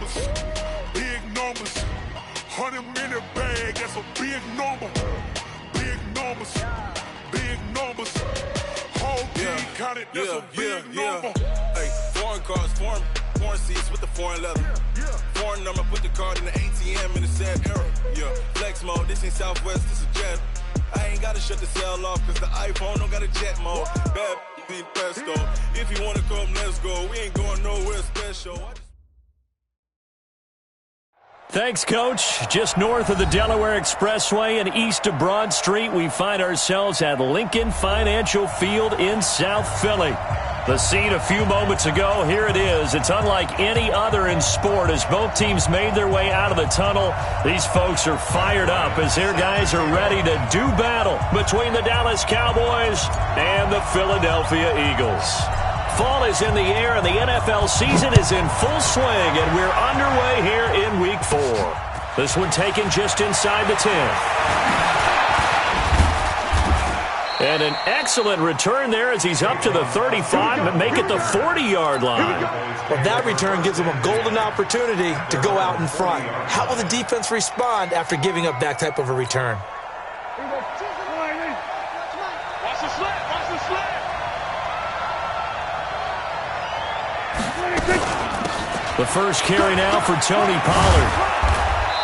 numbers, big numbers. 100-minute bag, that's a big number. Big numbers, big numbers. Whole team counted, that's a big number. Hey, foreign cars, foreign seats with the foreign leather. Foreign number, put the card in the ATM in the sad era. Yeah, flex mode, this ain't Southwest, this is jet. I ain't gotta shut the cell off, cause the iPhone don't got a jet mode. Bad be pesto. If you wanna come, let's go. We ain't going nowhere special. Thanks, Coach. Just north of the Delaware Expressway and east of Broad Street, we find ourselves at Lincoln Financial Field in South Philly. The scene a few moments ago, here it is. It's unlike any other in sport as both teams made their way out of the tunnel. These folks are fired up as their guys are ready to do battle between the Dallas Cowboys and the Philadelphia Eagles. Fall is in the air and the NFL season is in full swing, and we're underway here in Week 4. This one taken just inside the 10. And an excellent return there as he's up to the 35, but make it the 40-yard line. Well, that return gives him a golden opportunity to go out in front. How will the defense respond after giving up that type of a return? Watch the slip, watch the slip. The first carry now for Tony Pollard.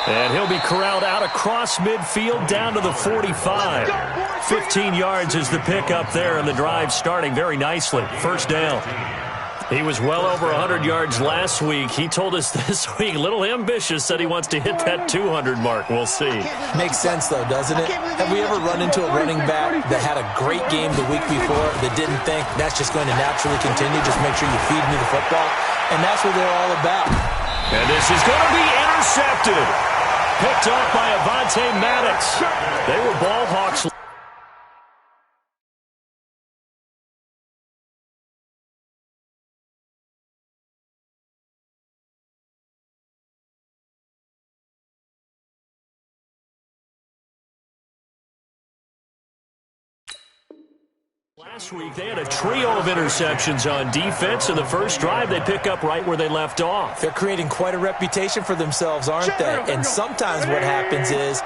And he'll be corralled out across midfield down to the 45. 15 yards is the pickup there, and the drive starting very nicely. First down. He was well over 100 yards last week. He told us this week, a little ambitious, said he wants to hit that 200 mark. We'll see. Makes sense, though, doesn't it? Have we ever run into a running back that had a great game the week before that didn't think that's just going to naturally continue? Just make sure you feed me the football. And that's what they're all about. And this is going to be intercepted. Picked up by Avonte Maddox. They were ball hawks. Last week, they had a trio of interceptions on defense. In the first drive, they pick up right where they left off. They're creating quite a reputation for themselves, aren't they? And sometimes what happens is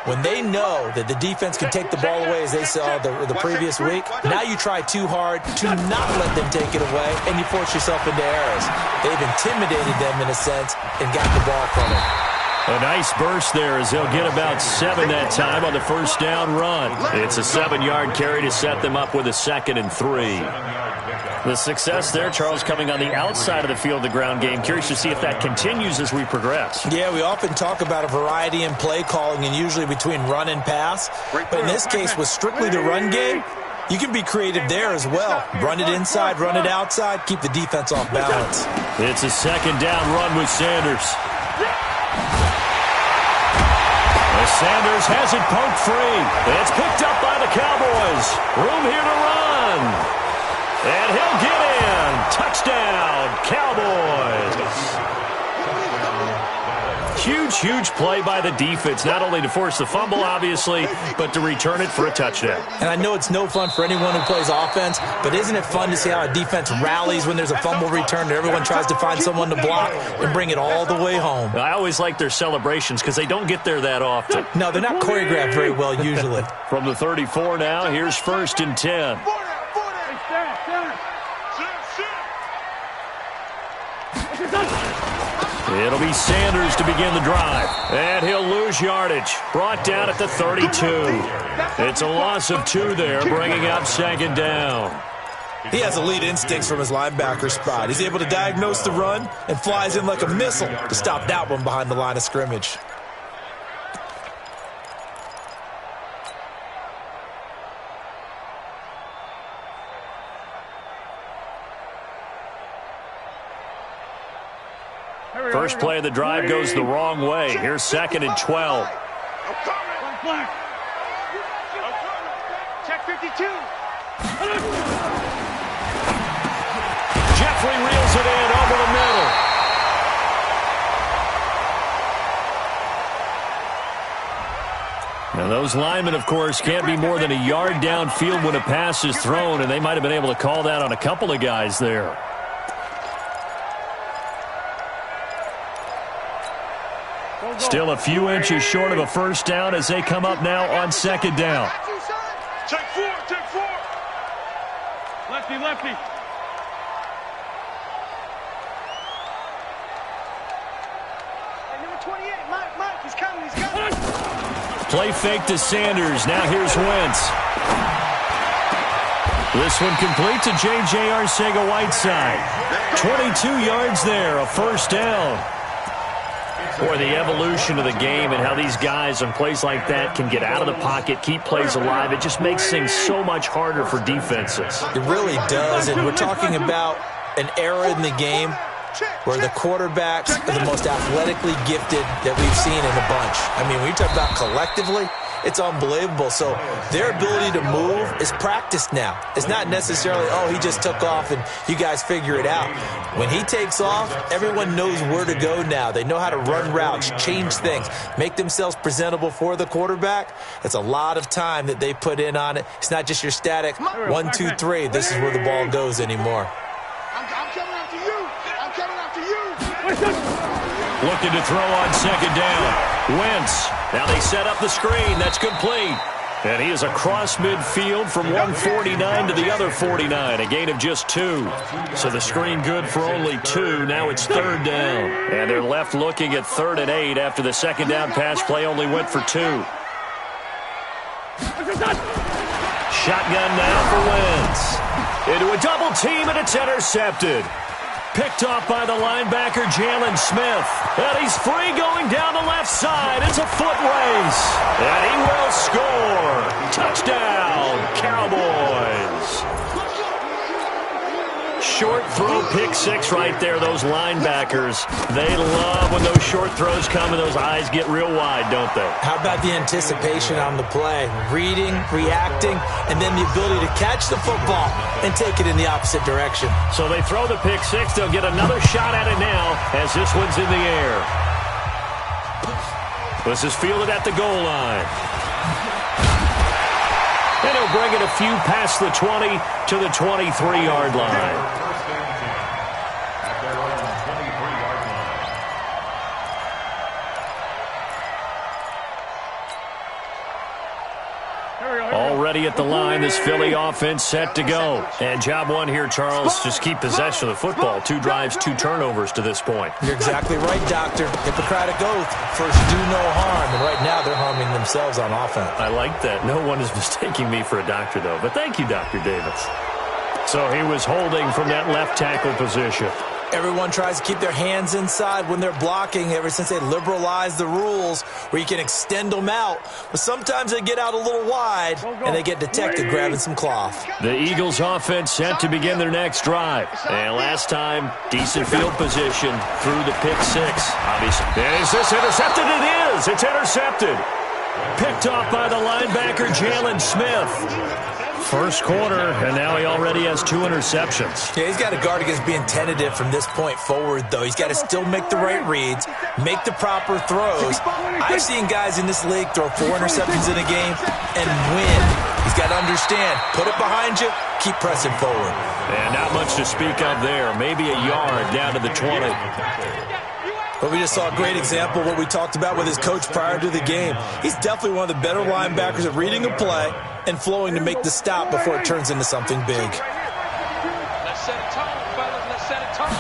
when they know that the defense can take the ball away, as they saw the previous week, now you try too hard to not let them take it away, and you force yourself into errors. They've intimidated them in a sense and got the ball from them. A nice burst there as they'll get about 7 that time on the first down run. It's a 7-yard carry to set them up with a 2nd and 3. The success there, Charles, coming on the outside of the field, the ground game. Curious to see if that continues as we progress. Yeah, we often talk about a variety in play calling and usually between run and pass. But in this case, with strictly the run game, you can be creative there as well. Run it inside, run it outside, keep the defense off balance. It's a 2nd down run with Sanders. Sanders has it poked free. It's picked up by the Cowboys. Room here to run. And he'll get in. Touchdown, Cowboys. Huge, huge play by the defense, not only to force the fumble, obviously, but to return it for a touchdown. And I know it's no fun for anyone who plays offense, but isn't it fun to see how a defense rallies when there's a fumble return and everyone tries to find someone to block and bring it all the way home? I always like their celebrations because they don't get there that often. No, they're not choreographed very well usually. From the 34 now, here's 1st and 10. It'll be Sanders to begin the drive. And he'll lose yardage. Brought down at the 32. It's a loss of 2 there, bringing up 2nd down. He has elite instincts from his linebacker spot. He's able to diagnose the run and flies in like a missile to stop that one behind the line of scrimmage. First play of the drive goes the wrong way. Here's 2nd and 12. Check 52. Jeffrey reels it in over the middle. Now those linemen, of course, can't be more than a yard downfield when a pass is thrown, and they might have been able to call that on a couple of guys there. Still a few inches short of a first down as they come up now on second down. Take four, take four. Lefty, lefty. Hey, number 28, Mike, he's coming, he's coming. Play fake to Sanders. Now here's Wentz. This one complete to J.J. Arcega-Whiteside. 22 yards there, a first down. Boy, the evolution of the game and how these guys on plays like that can get out of the pocket, keep plays alive, it just makes things so much harder for defenses. It really does, and we're talking about an era in the game where the quarterbacks are the most athletically gifted that we've seen in a bunch. I mean, when you talk about collectively, it's unbelievable. So their ability to move is practiced now. It's not necessarily, oh, he just took off and you guys figure it out. When he takes off, everyone knows where to go now. They know how to run routes, change things, make themselves presentable for the quarterback. It's a lot of time that they put in on it. It's not just your static 1, 2, 3. This is where the ball goes anymore. I'm coming after you. I'm coming after you. Looking to throw on second down. Wentz. Now they set up the screen. That's complete. And he is across midfield from 149 to the other 49. A gain of just 2. So the screen good for only 2. Now it's third down. And they're left looking at 3rd and 8 after the second down pass play only went for 2. Shotgun now for Wentz. Into a double team, and it's intercepted. Picked off by the linebacker, Jalen Smith. And he's free going down the left side. It's a foot race. And he will score. Touchdown, Cowboys. Short throw, pick 6 right there. Those linebackers, they love when those short throws come and those eyes get real wide, don't they? How about the anticipation on the play? Reading, reacting, and then the ability to catch the football and take it in the opposite direction. So they throw the pick 6. They'll get another shot at it now as this one's in the air. This is fielded at the goal line. And he'll bring it a few past the 20 to the 23-yard line. Already at the line, this Philly offense set to go. And job one here, Charles, just keep possession of the football. 2 drives, 2 turnovers to this point. You're exactly right, Doctor. Hippocratic oath. First, do no harm. And right now, they're harming themselves on offense. I like that. No one is mistaking me for a doctor, though. But thank you, Dr. Davis. So he was holding from that left tackle position. Everyone tries to keep their hands inside when they're blocking ever since they liberalized the rules where you can extend them out. But sometimes they get out a little wide and they get detected grabbing some cloth. The Eagles offense set to begin their next drive. And last time, decent field position through the pick 6. Obviously. And is this intercepted? It is. It's intercepted. Picked off by the linebacker, Jalen Smith. First quarter, and now he already has 2 interceptions. Yeah, he's got to guard against being tentative from this point forward, though. He's got to still make the right reads, make the proper throws. I've seen guys in this league throw 4 interceptions in a game and win. He's got to understand, put it behind you, keep pressing forward. And not much to speak of there. Maybe a yard down to the 20. But we just saw a great example of what we talked about with his coach prior to the game. He's definitely one of the better linebackers at reading a play and flowing to make the stop before it turns into something big. Let's set a tone, fellas. Let's set a tone.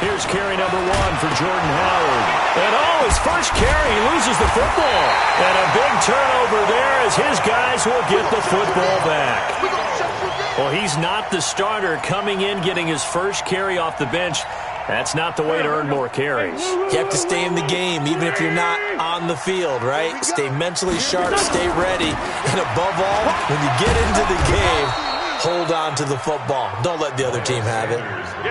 Here's carry number 1 for Jordan Howard. And his first carry, he loses the football. And a big turnover there as his guys will get the football back. Well, he's not the starter coming in, getting his first carry off the bench. That's not the way to earn more carries. You have to stay in the game, even if you're not on the field, right? Stay mentally sharp, stay ready. And above all, when you get into the game, hold on to the football. Don't let the other team have it.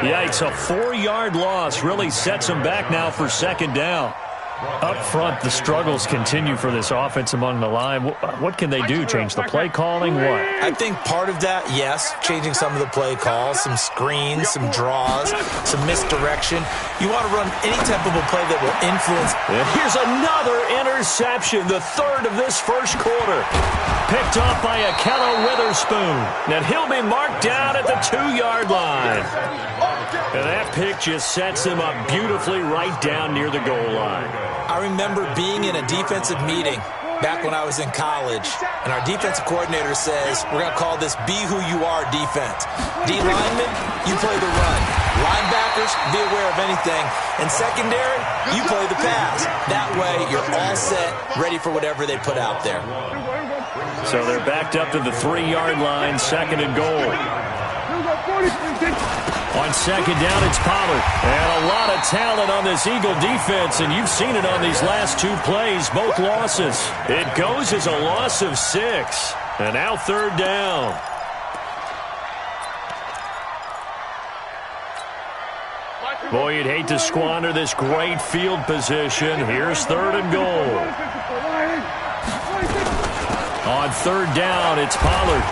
Yeah, it's a 4-yard loss. Really sets them back now for second down. Up front, the struggles continue for this offense among the line. What can they do? Change the play calling? What? I think part of that, yes, changing some of the play calls, some screens, some draws, some misdirection. You want to run any type of a play that will influence. And here's another interception, the 3rd of this first quarter. Picked off by Akello Witherspoon. And he'll be marked down at the 2-yard line. And that pick just sets him up beautifully right down near the goal line. I remember being in a defensive meeting back when I was in college, and our defensive coordinator says, we're going to call this be who you are defense. D linemen, you play the run. Linebackers, be aware of anything. And secondary, you play the pass. That way, you're all set, ready for whatever they put out there. So they're backed up to the 3-yard line, 2nd and goal. On 2nd down, it's Pollard. And a lot of talent on this Eagle defense, and you've seen it on these last 2 plays, both losses. It goes as a loss of 6. And now 3rd down. Boy, you'd hate to squander this great field position. Here's 3rd and goal. On 3rd down, it's Pollard.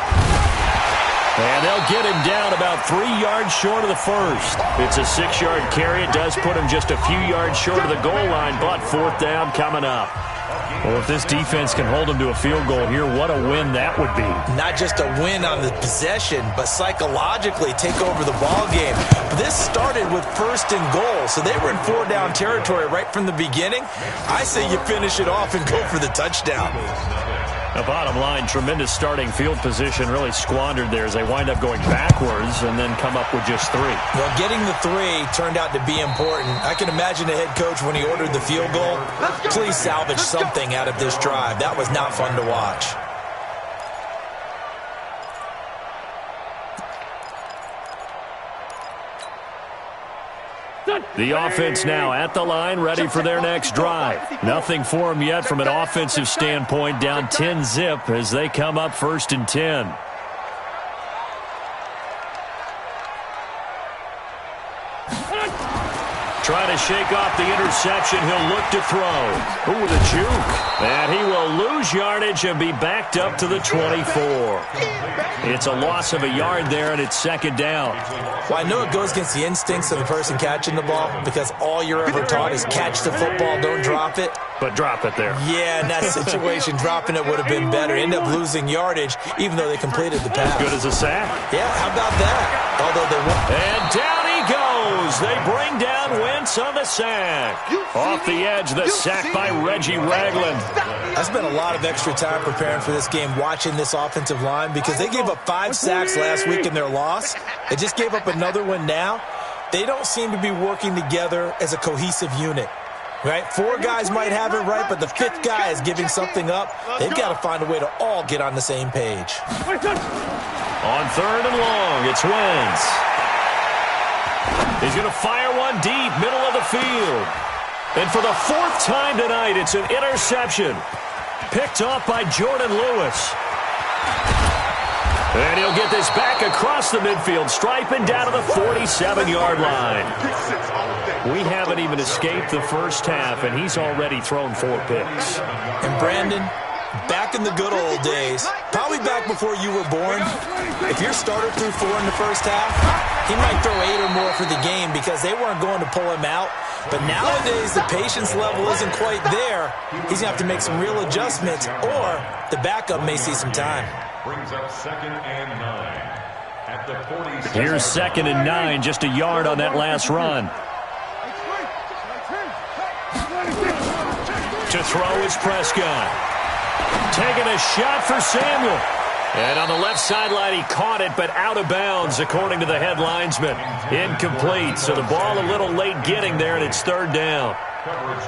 And they'll get him down about 3 yards short of the first. It's a 6-yard carry. It does put him just a few yards short of the goal line, but 4th down coming up. Well, if this defense can hold them to a field goal here, what a win that would be. Not just a win on the possession, but psychologically take over the ball game. This started with 1st and goal, so they were in 4-down territory right from the beginning. I say you finish it off and go for the touchdown. The bottom line, tremendous starting field position, really squandered there as they wind up going backwards and then come up with just 3. Well, getting the 3 turned out to be important. I can imagine the head coach when he ordered the field goal, please salvage something out of this drive. That was not fun to watch. The offense now at the line, ready for their next drive. Nothing for them yet from an offensive standpoint, down 10-zip as they come up 1st and 10. Trying to shake off the interception. He'll look to throw. Ooh, the juke. And he will lose yardage and be backed up to the 24. It's a loss of a yard there, and it's 2nd down. Well, I know it goes against the instincts of the person catching the ball because all you're ever taught is catch the football, don't drop it. But drop it there. Yeah, in that situation, dropping it would have been better. End up losing yardage, even though they completed the pass. As good as a sack. Yeah, how about that? Although they won't. And down he goes. They bring down Wentz on the sack. Off the edge, the sack by Reggie Ragland. I spent a lot of extra time preparing for this game, watching this offensive line, because they gave up 5 sacks last week in their loss. They just gave up another one now. They don't seem to be working together as a cohesive unit. Right? 4 guys might have it right, but the 5th guy is giving something up. They've got to find a way to all get on the same page. On 3rd and long, it's Wentz. He's going to fire one deep, middle of the field. And for the 4th time tonight, it's an interception. Picked off by Jordan Lewis. And he'll get this back across the midfield, striping down to the 47-yard line. We haven't even escaped the first half, and he's already thrown 4 picks. And Brandon, back in the good old days, probably back before you were born, if your starter threw 4 in the first half, he might throw 8 or more for the game because they weren't going to pull him out. But nowadays, the patience level isn't quite there. He's going to have to make some real adjustments, or the backup may see some time. Brings up 2nd and 9 at the 47. Here's 2nd and 9, just a yard on that last run. To throw is Prescott. Taking a shot for Samuel. And on the left sideline, he caught it, but out of bounds, according to the head linesman. Incomplete, so the ball a little late getting there, and it's 3rd down.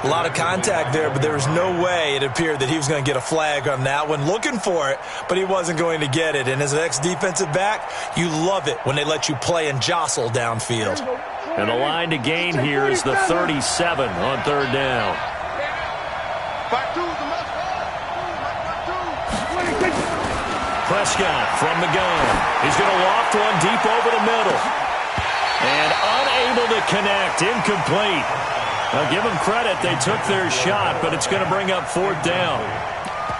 A lot of contact there, but there was no way it appeared that he was going to get a flag on that one. Looking for it, but he wasn't going to get it. And as an ex-defensive back, you love it when they let you play and jostle downfield. And the line to gain here is the 37 on 3rd down. Prescott from the gun. He's going to loft one deep over the middle. And unable to connect. Incomplete. Now, give them credit. They took their shot, but it's going to bring up 4th down.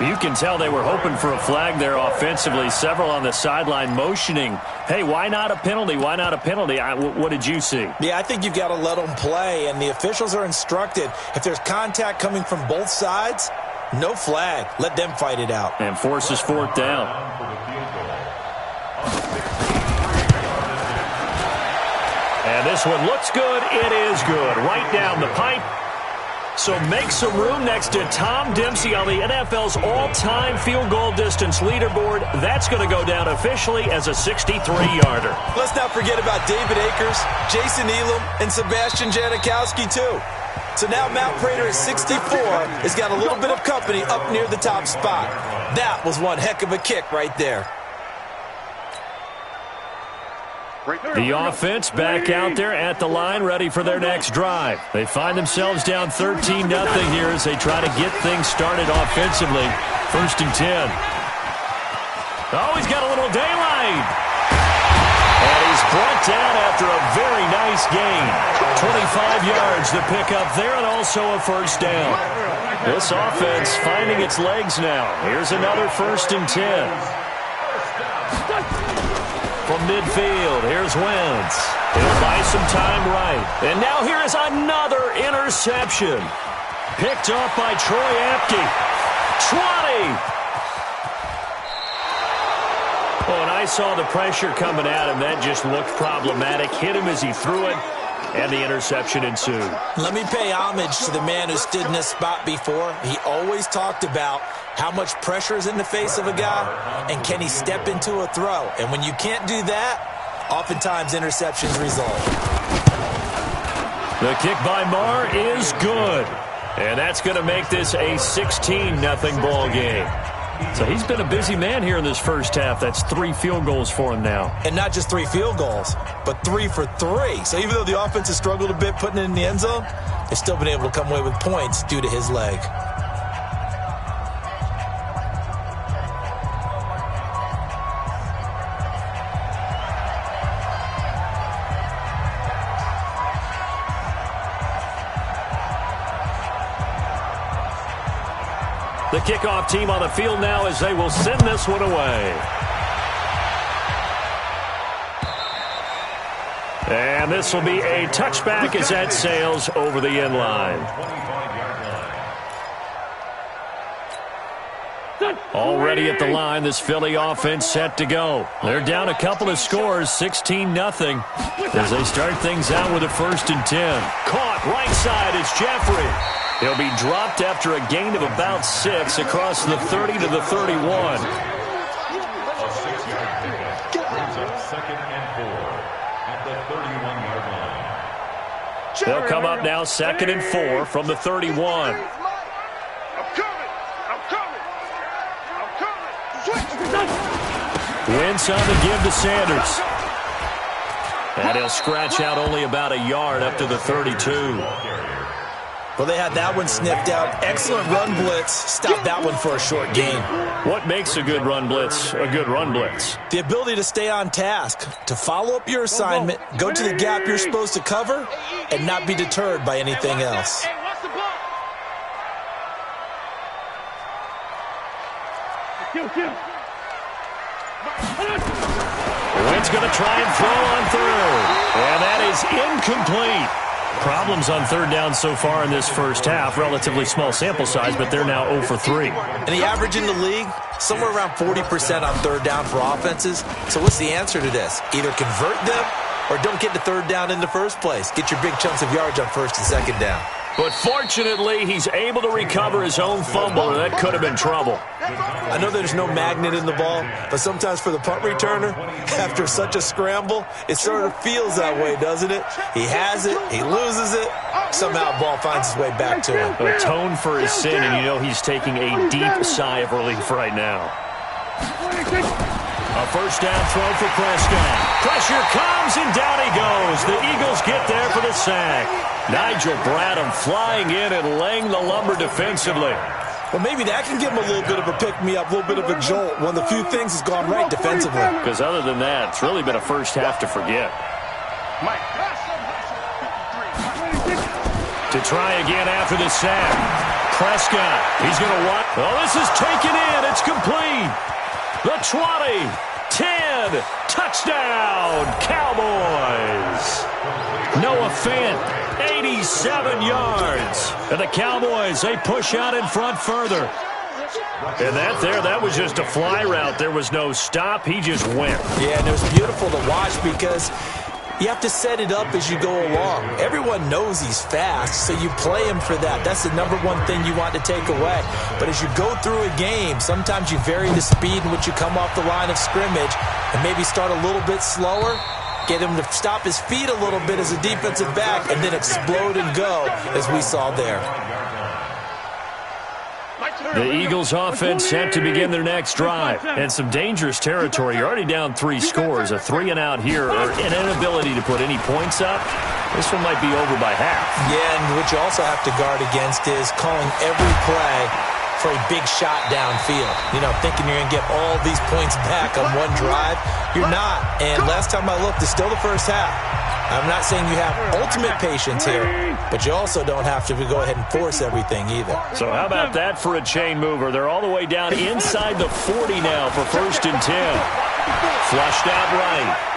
You can tell they were hoping for a flag there offensively. Several on the sideline motioning, hey, why not a penalty? Why not a penalty? What did you see? Yeah, I think you've got to let them play, and the officials are instructed. If there's contact coming from both sides, no flag. Let them fight it out. And forces 4th down. And this one looks good. It is good. Right down the pipe. So make some room next to Tom Dempsey on the NFL's all-time field goal distance leaderboard. That's going to go down officially as a 63-yarder. Let's not forget about David Akers, Jason Elam, and Sebastian Janikowski, too. So now Matt Prater at 64 has got a little bit of company up near the top spot. That was one heck of a kick right there. The offense back out there at the line, ready for their next drive. They find themselves down 13-0 here as they try to get things started offensively. 1st and 10. Oh, he's got a little daylight. And he's brought down after a very nice gain. 25 yards to pick up there and also a first down. This offense finding its legs now. Here's another 1st and 10. From midfield, here's Wentz. He'll buy some time right. And now here is another interception. Picked off by Troy Apke. 20! Oh, and I saw the pressure coming at him. That just looked problematic. Hit him as he threw it, and the interception ensued. Let me pay homage to the man who stood in this spot before. He always talked about how much pressure is in the face of a guy, and can he step into a throw? And when you can't do that, oftentimes interceptions result. The kick by Marr is good. And that's going to make this a 16-0 ball game. So he's been a busy man here in this first half. That's 3 field goals for him now. And not just 3 field goals, but 3 for 3. So even though the offense has struggled a bit putting it in the end zone, they've still been able to come away with points due to his leg. The kickoff team on the field now as they will send this one away. And this will be a touchback as that sails over the end line. Already at the line, this Philly offense set to go. They're down a couple of scores, 16-0, as they start things out with a 1st and 10. Caught right side is Jeffrey. He'll be dropped after a gain of about 6 across the 30 to the 31. They'll come up now 2nd and 4 from the 31. Wentz on the give to Sanders. And he'll scratch out only about a yard up to the 32. Well, they had that one sniffed out. Excellent run blitz. Stop that one for a short gain. What makes a good run blitz a good run blitz? The ability to stay on task, to follow up your assignment, go to the gap you're supposed to cover, and not be deterred by anything else. Wentz going to try and throw on 3rd. And that is incomplete. Problems on 3rd down so far in this first half. Relatively small sample size, but they're now 0 for 3. And the average in the league, somewhere around 40% on 3rd down for offenses. So what's the answer to this? Either convert them or don't get to 3rd down in the first place. Get your big chunks of yards on 1st and 2nd down. But fortunately, he's able to recover his own fumble, and that could have been trouble. I know there's no magnet in the ball, but sometimes for the punt returner, after such a scramble, it sort of feels that way, doesn't it? He has it, he loses it, somehow the ball finds its way back to him. Atone for his sin, and you know he's taking a deep sigh of relief right now. A 1st down throw for Prescott. Pressure comes, and down he goes. The Eagles get there for the sack. Nigel Bradham flying in and laying the lumber defensively. Well, maybe that can give him a little bit of a pick-me-up, a little bit of a jolt. One of the few things that's gone right defensively. Because other than that, it's really been a first half to forget. To try again after the sack. Prescott, he's going to watch. Oh, this is taken in. It's complete. The 20, 10, touchdown, Cowboys. Noah Fant, 87 yards. And the Cowboys, they push out in front further. And that was just a fly route. There was no stop. He just went. Yeah, and it was beautiful to watch because You have to set it up as you go along. Everyone knows he's fast, so you play him for that. That's the #1 thing you want to take away. But as you go through a game, sometimes you vary the speed in which you come off the line of scrimmage and maybe start a little bit slower, get him to stop his feet a little bit as a defensive back, and then explode and go, as we saw there. The Eagles offense set to begin their next drive. And some dangerous territory. You're already down 3 scores. A 3-and-out here, or an inability to put any points up. This one might be over by half. Yeah, and what you also have to guard against is calling every play for a big shot downfield. You know, thinking you're going to get all these points back on one drive. You're not. And last time I looked, it's still the first half. I'm not saying you have ultimate patience here, but you also don't have to go ahead and force everything either. So how about that for a chain mover? They're all the way down inside the 40 now for 1st and 10. Flushed out right.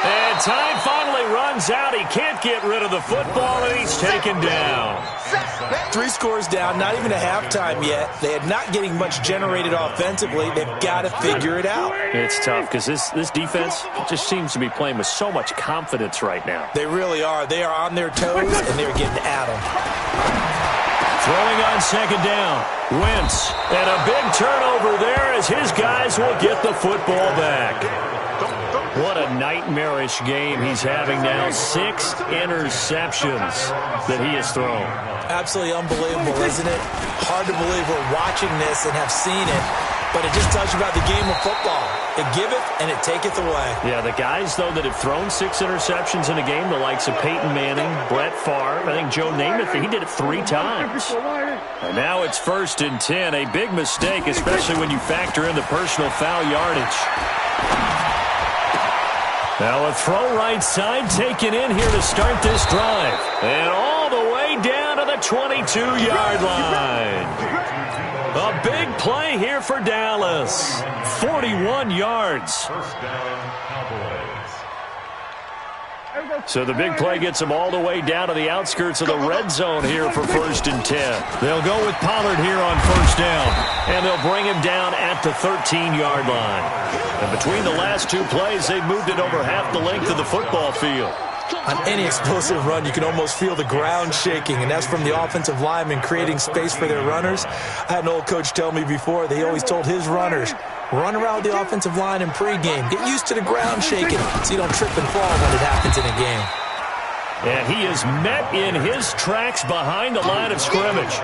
And time finally runs out. He can't get rid of the football, and he's taken down. 3 scores down, not even a halftime yet. They are not getting much generated offensively. They've got to figure it out. It's tough because this defense just seems to be playing with so much confidence right now. They really are. They are on their toes, and they're getting at them. Throwing on 2nd down. Wentz. And a big turnover there as his guys will get the football back. What a nightmarish game he's having now. 6 interceptions that he has thrown. Absolutely unbelievable, isn't it? Hard to believe we're watching this and have seen it, but it just tells you about the game of football. It giveth and it taketh away. Yeah, the guys, though, that have thrown 6 interceptions in a game, the likes of Peyton Manning, Brett Favre, I think Joe Namath, he did it 3 times. And now it's 1st and 10. A big mistake, especially when you factor in the personal foul yardage. Now a throw right side taken in here to start this drive. And all the way down to the 22-yard line. A big play here for Dallas. 41 yards. First down, Cowboys. So the big play gets them all the way down to the outskirts of the red zone here for 1st and 10. They'll go with Pollard here on 1st down. And they'll bring him down at the 13-yard line. And between the last 2 plays, they've moved it over half the length of the football field. On any explosive run, you can almost feel the ground shaking, and that's from the offensive linemen creating space for their runners. I had an old coach tell me before, they always told his runners, run around the offensive line in pregame. Get used to the ground shaking so you don't trip and fall when it happens in a game. And he is met in his tracks behind the line of scrimmage.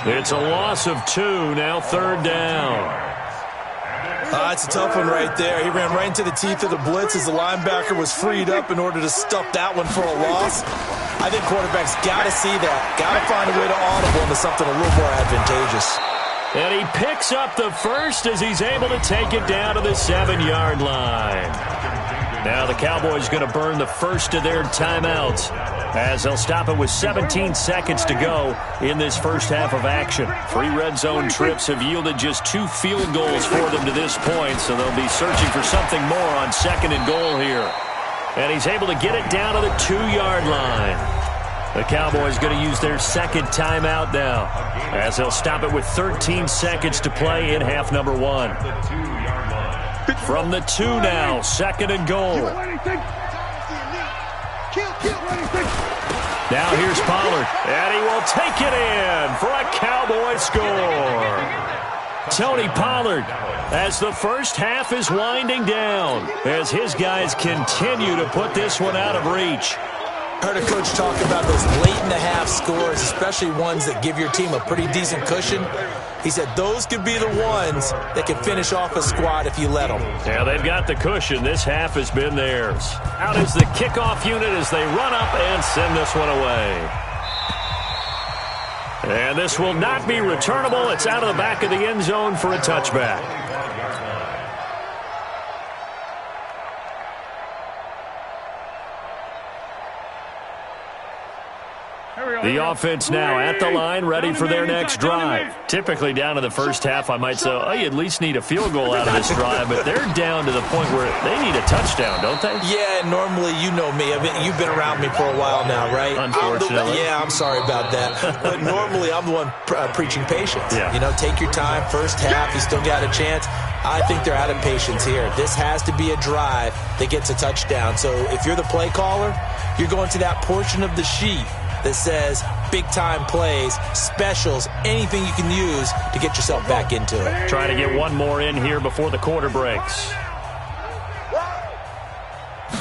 It's a loss of 2, now 3rd down. It's a tough one right there. He ran right into the teeth of the blitz as the linebacker was freed up in order to stuff that one for a loss. I think quarterbacks got to see that. Got to find a way to audible into something a little more advantageous. And he picks up the 1st as he's able to take it down to the 7-yard line. Now the Cowboys going to burn the 1st of their timeouts as they'll stop it with 17 seconds to go in this first half of action. 3 red zone trips have yielded just 2 field goals for them to this point, so they'll be searching for something more on 2nd and goal here. And he's able to get it down to the 2-yard line. The Cowboys going to use their 2nd timeout now as they'll stop it with 13 seconds to play in half number 1. From the 2 now, 2nd and goal. Now here's Pollard, and he will take it in for a Cowboy score. Tony Pollard, as the first half is winding down, as his guys continue to put this one out of reach. Heard a coach talk about those late-in-the-half scores, especially ones that give your team a pretty decent cushion. He said those could be the ones that can finish off a squad if you let them. Yeah, they've got the cushion. This half has been theirs. Out is the kickoff unit as they run up and send this one away. And this will not be returnable. It's out of the back of the end zone for a touchback. The offense now at the line, ready for their next drive. Typically down to the first half, I might say, oh, you at least need a field goal out of this drive, but they're down to the point where they need a touchdown, don't they? Yeah, normally, you know me. I mean, you've been around me for a while now, right? Unfortunately. I'm sorry about that. But normally, I'm the one preaching patience. Yeah. You know, take your time. First half, you still got a chance. I think they're out of patience here. This has to be a drive that gets a touchdown. So if you're the play caller, you're going to that portion of the sheet that says big-time plays, specials, anything you can use to get yourself back into it. Trying to get one more in here before the quarter breaks.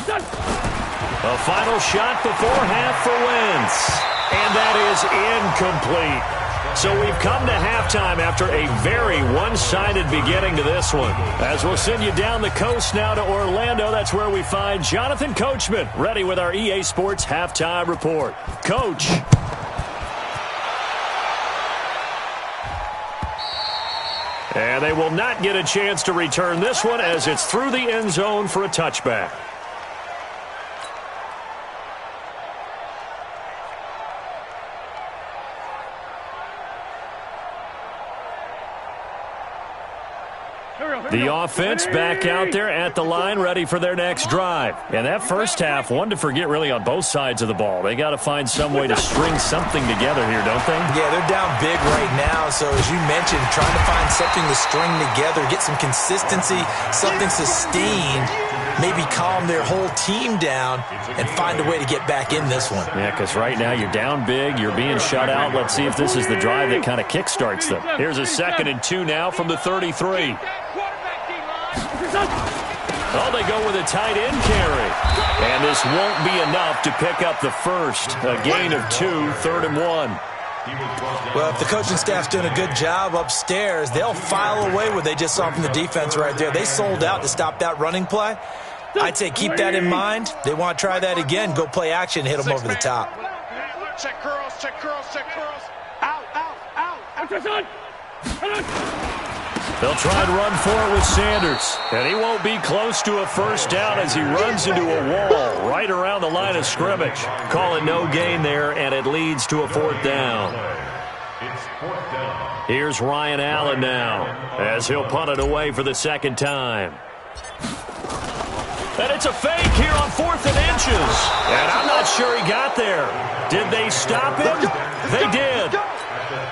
A final shot before half for Wentz. And that is incomplete. So we've come to halftime after a very one-sided beginning to this one. As we'll send you down the coast now to Orlando, that's where we find Jonathan Coachman, ready with our EA Sports Halftime Report. Coach. And they will not get a chance to return this one as it's through the end zone for a touchback. The offense back out there at the line, ready for their next drive. And that first half, one to forget really on both sides of the ball. They got to find some way to string something together here, don't they? Yeah, they're down big right now. So as you mentioned, trying to find something to string together, get some consistency, something sustained, maybe calm their whole team down and find a way to get back in this one. Yeah, because right now you're down big, you're being shut out. Let's see if this is the drive that kind of kickstarts them. Here's a 2nd and 2 now from the 33. Oh, they go with a tight end carry. And this won't be enough to pick up the first. A gain of 2, 3rd and 1. Well, if the coaching staff's doing a good job upstairs, they'll file away what they just saw from the defense right there. They sold out to stop that running play. I'd say keep that in mind. They want to try that again. Go play action, hit them over the top. Check curls, check curls, check curls. Out, out, out. After son. They'll try and run for it with Sanders. And he won't be close to a first down as he runs into a wall right around the line of scrimmage. Call it no gain there, and it leads to a 4th down. Here's Ryan Allen now as he'll punt it away for the 2nd time. And it's a fake here on 4th and inches. And I'm not sure he got there. Did they stop him? They did.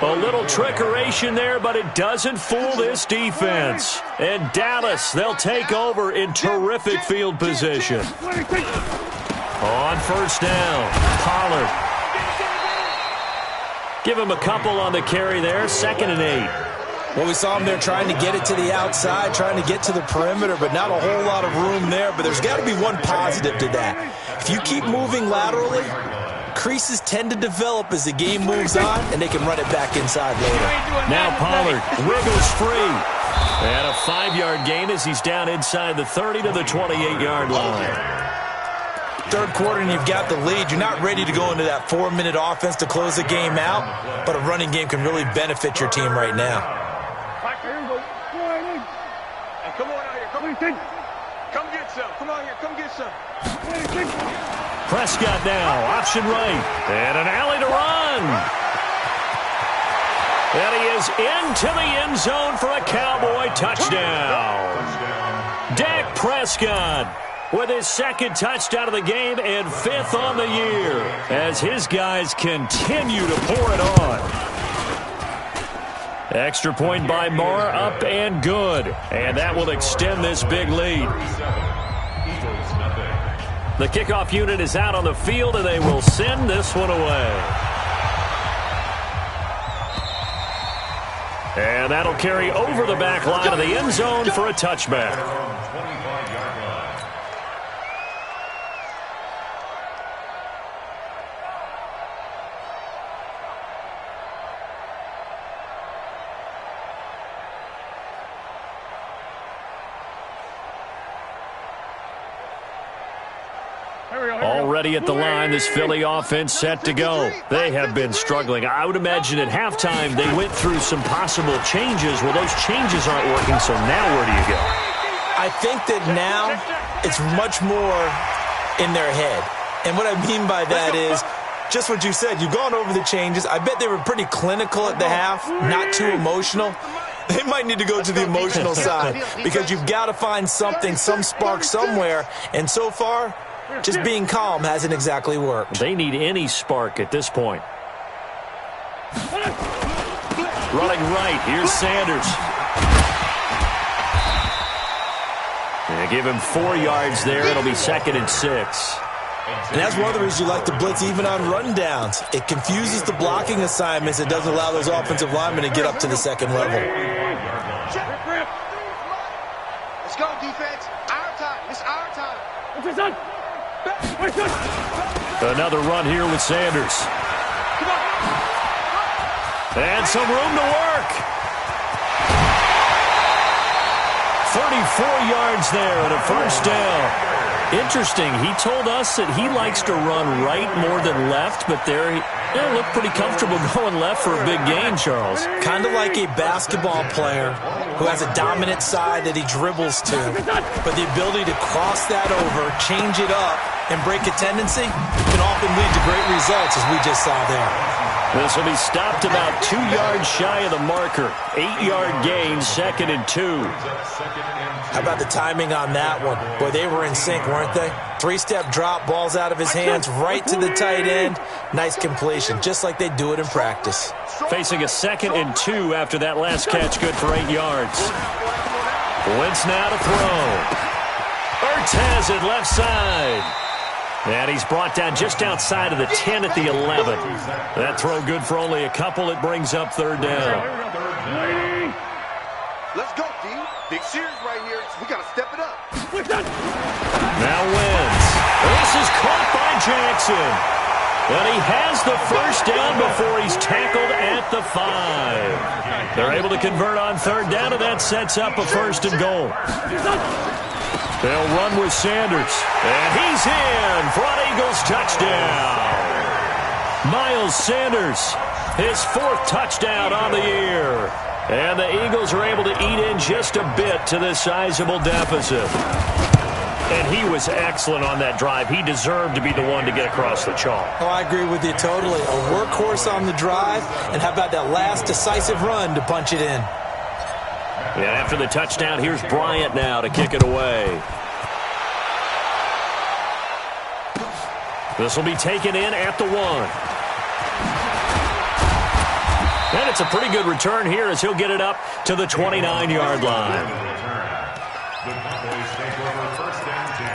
A little trickeration there, but it doesn't fool this defense. And Dallas, they'll take over in terrific field position. On 1st down, Pollard. Give him a couple on the carry there, 2nd and 8. Well, we saw him there trying to get it to the outside, trying to get to the perimeter, but not a whole lot of room there. But there's got to be one positive to that. If you keep moving laterally, creases tend to develop as the game moves on, and they can run it back inside later. Now Pollard wiggles free. And a 5-yard gain as he's down inside the 30 to the 28-yard line. 3rd quarter and you've got the lead. You're not ready to go into that 4-minute offense to close the game out, but a running game can really benefit your team right now. Come on out here, come get some. Come on here, come get some. Prescott now, option right, and an alley to run. And he is into the end zone for a Cowboy touchdown. Dak Prescott with his 2nd touchdown of the game and 5th on the year as his guys continue to pour it on. Extra point by Marr, up and good. And that will extend this big lead. The kickoff unit is out on the field, and they will send this one away. And that'll carry over the back line of the end zone for a touchback. Already at the line, this Philly offense set to go. They have been struggling. I would imagine at halftime they went through some possible changes. Well, those changes aren't working, so now where do you go? I think that now it's much more in their head. And what I mean by that is Just what you said. You've gone over the changes. I bet they were pretty clinical at the half, not too emotional. They might need to go to the emotional side because you've got to find something, some spark somewhere. And so far, just being calm hasn't exactly worked. They need any spark at this point. Running right. Here's Sanders. They give him 4 yards there. It'll be 2nd and 6. And that's one of the reasons you like to blitz even on rundowns. It confuses the blocking assignments. It doesn't allow those offensive linemen to get up to the second level. Let's go, defense. Our time. It's our time. Another run here with Sanders. And some room to work. 34 yards there and a first down. Interesting. He told us that he likes to run right more than left, but there he looked pretty comfortable going left for a big gain, Charles. Kind of like a basketball player who has a dominant side that he dribbles to, but the ability to cross that over, change it up, and break a tendency can often lead to great results, as we just saw there. This will be stopped about 2 yards shy of the marker. 8-yard gain, 2nd and 2. How about the timing on that one? Boy, they were in sync, weren't they? 3-step drop, balls out of his hands, right to the tight end. Nice completion, just like they do it in practice. Facing a 2nd and 2 after that last catch, good for 8 yards. Wentz now to throw. Ertz has it left side. And he's brought down just outside of the 10 at the 11. That throw good for only a couple. It brings up 3rd down. Let's go, D. Big series right here. We got to step it up. Now Wentz. This is caught by Jackson. And he has the first down before he's tackled at the 5. They're able to convert on 3rd down, and that sets up a 1st and goal. They'll run with Sanders. And he's in for an Eagles touchdown. Miles Sanders, his 4th touchdown on the year. And the Eagles are able to eat in just a bit to this sizable deficit. And he was excellent on that drive. He deserved to be the one to get across the chalk. Oh, I agree with you totally. A workhorse on the drive, and how about that last decisive run to punch it in? Yeah, after the touchdown, here's Bryant now to kick it away. This will be taken in at the 1. And it's a pretty good return here as he'll get it up to the 29-yard line. The Cowboys take over 1st and 10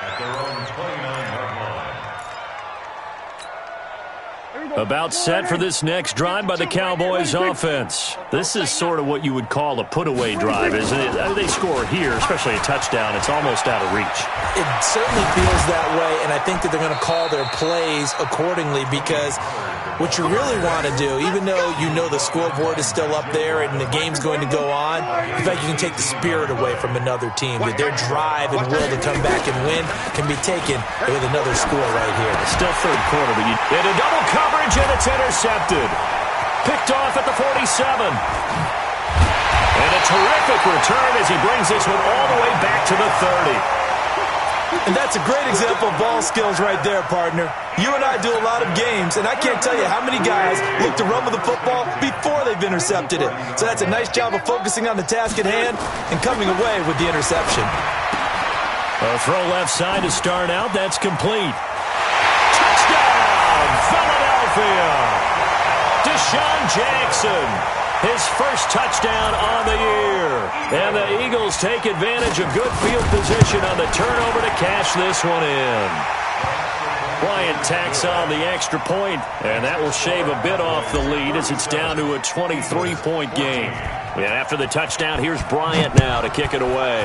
at their own 29-yard line. About set for this next drive by the Cowboys offense. This is sort of what you would call a put-away drive, isn't it? They score here, especially a touchdown. It's almost out of reach. It certainly feels that way, and I think that they're going to call their plays accordingly because what you really want to do, even though you know the scoreboard is still up there and the game's going to go on, in fact, you can take the spirit away from another team. That their drive and will to come back and win can be taken with another score right here. Still 3rd quarter, but into double coverage, and it's intercepted. Picked off at the 47. And a terrific return as he brings this one all the way back to the 30. And that's a great example of ball skills right there, partner. You and I do a lot of games, and I can't tell you how many guys look to run with the football before they've intercepted it. So that's a nice job of focusing on the task at hand and coming away with the interception. A throw left side to start out. That's complete. Touchdown, Philadelphia! Deshaun Jackson, his first touchdown on the year. And the Eagles take advantage of good field position on the turnover to cash this one in. Bryant tacks on the extra point, and that will shave a bit off the lead as it's down to a 23-point game. And after the touchdown, here's Bryant now to kick it away.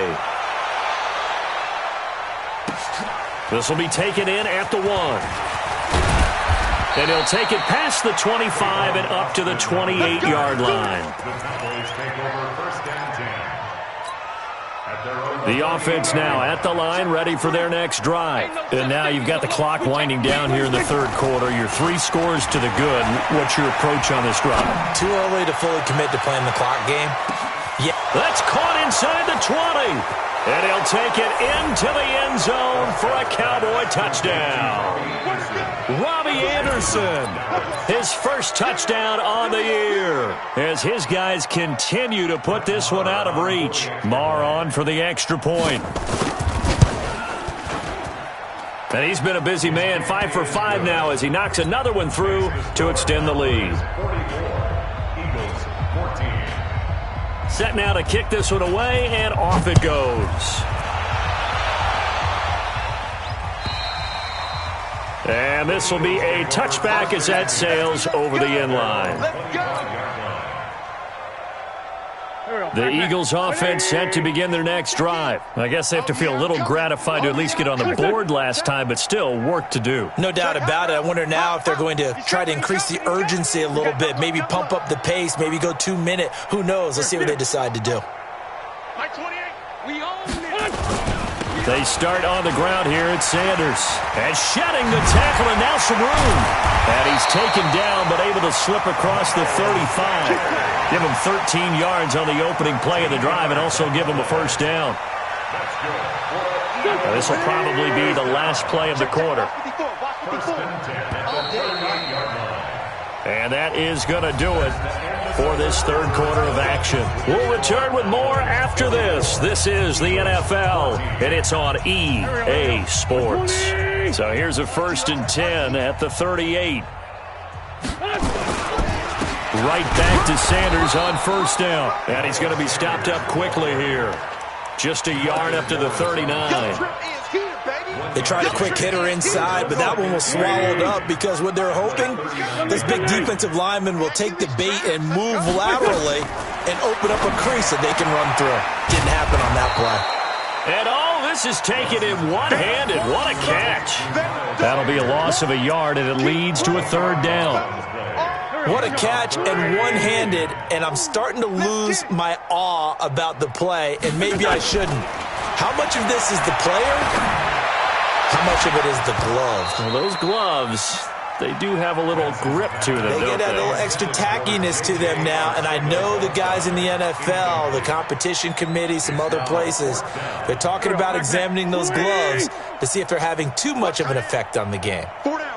This will be taken in at the 1. And he'll take it past the 25 and up to the 28-yard line. The Cowboys take over 1st and 10 at their own. The offense now at the line, ready for their next drive. And now you've got the clock winding down here in the 3rd quarter. You're 3 scores to the good. What's your approach on this drive? Too early to fully commit to playing the clock game. Yeah. That's caught inside the 20. And he'll take it into the end zone for a Cowboy touchdown. Robbie Anderson, his first touchdown on the year, as his guys continue to put this one out of reach. Marr on for the extra point. And he's been a busy man, 5 for 5 now as he knocks another one through to extend the lead. Set now to kick this one away, and off it goes. And this will be a touchback as that sails over the end line. The Eagles offense set to begin their next drive. I guess they have to feel a little gratified to at least get on the board last time, but still work to do. No doubt about it. I wonder now if they're going to try to increase the urgency a little bit, maybe pump up the pace, maybe go 2 minute. Who knows? Let's see what they decide to do. They start on the ground here at Sanders. And shedding the tackle, and now some room. And he's taken down, but able to slip across the 35. Give him 13 yards on the opening play of the drive and also give him a first down. Now, this will probably be the last play of the quarter. And that is going to do it for this third quarter of action. We'll return with more after this. This is the NFL, and it's on EA Sports. So here's a 1st and 10 at the 38. Right back to Sanders on first down. And he's going to be stopped up quickly here. Just a yard up to the 39. They tried a quick hitter inside, but that one was swallowed up because what they're hoping, this big defensive lineman will take the bait and move laterally and open up a crease that they can run through. Didn't happen on that play. And all this is taken in one-handed. What a catch. That'll be a loss of a yard, and it leads to a third down. What a catch and one-handed, and I'm starting to lose my awe about the play, and maybe I shouldn't. How much of this is the player? How much of it is the glove? Well, those gloves, they do have a little grip to them, They get that little extra tackiness to them now, and I know the guys in the NFL, the competition committee, some other places, they're talking about examining those gloves to see if they're having too much of an effect on the game. 4 down.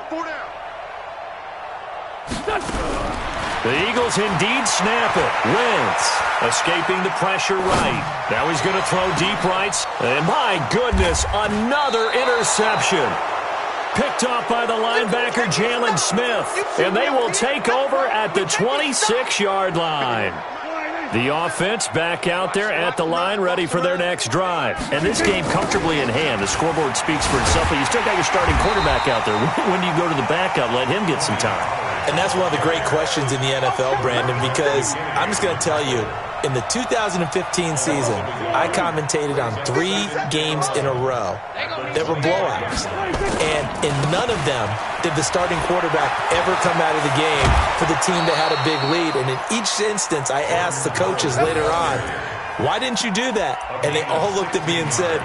The Eagles indeed snap it. Wentz escaping the pressure right. Now he's going to throw deep rights. And my goodness, another interception. Picked off by the linebacker, Jalen Smith. And they will take over at the 26-yard line. The offense back out there at the line, ready for their next drive. And this game comfortably in hand. The scoreboard speaks for itself, but you still got your starting quarterback out there. When do you go to the backup? Let him get some time. And that's one of the great questions in the NFL, Brandon, because I'm just going to tell you, in the 2015 season, I commentated on 3 games in a row that were blowouts. And in none of them did the starting quarterback ever come out of the game for the team that had a big lead. And in each instance, I asked the coaches later on, why didn't you do that? And they all looked at me and said,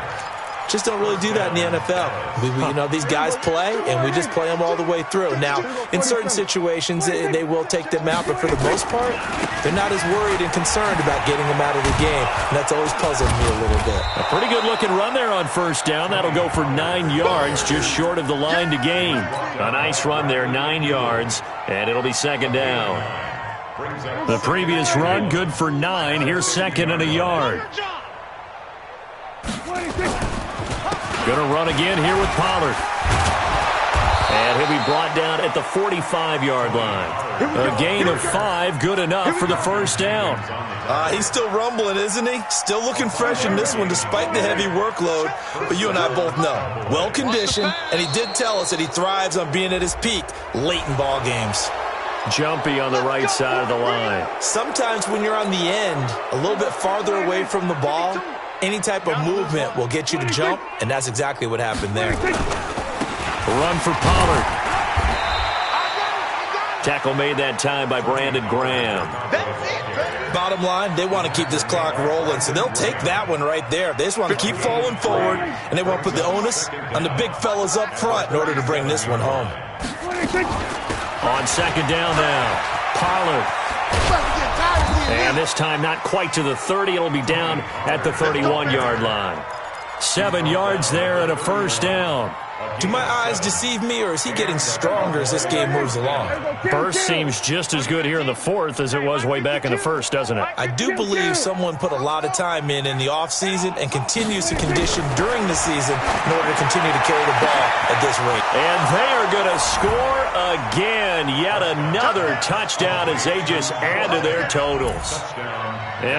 just don't really do that in the NFL. These guys play, and we just play them all the way through. Now, in certain situations, they will take them out, but for the most part, they're not as worried and concerned about getting them out of the game, and that's always puzzled me a little bit. A pretty good-looking run there on first down. That'll go for 9 yards, just short of the line to gain. A nice run there, 9 yards, and it'll be second down. The previous run, good for 9. Here's second and a yard. Going to run again here with Pollard. And he'll be brought down at the 45-yard line. A gain of 5, good enough for the first down. He's still rumbling, isn't he? Still looking fresh in this one despite the heavy workload. But you and I both know, well-conditioned, and he did tell us that he thrives on being at his peak late in ball games. Jumpy on the right side of the line. Sometimes when you're on the end, a little bit farther away from the ball, any type of movement will get you to jump, and that's exactly what happened there. Run for Pollard. Tackle made that time by Brandon Graham. Bottom line, they want to keep this clock rolling, so they'll take that one right there. They just want to keep falling forward, and they want to put the onus on the big fellas up front in order to bring this one home. On second down now, Pollard. And this time not quite to the 30. It'll be down at the 31-yard line. 7 yards there and a first down. Do my eyes deceive me, or is he getting stronger as this game moves along? Burst seems just as good here in the fourth as it was way back in the first, doesn't it? I do believe someone put a lot of time in the offseason and continues to condition during the season in order to continue to carry the ball at this rate. And they are going to score again. Yet another touchdown as they just add to their totals. And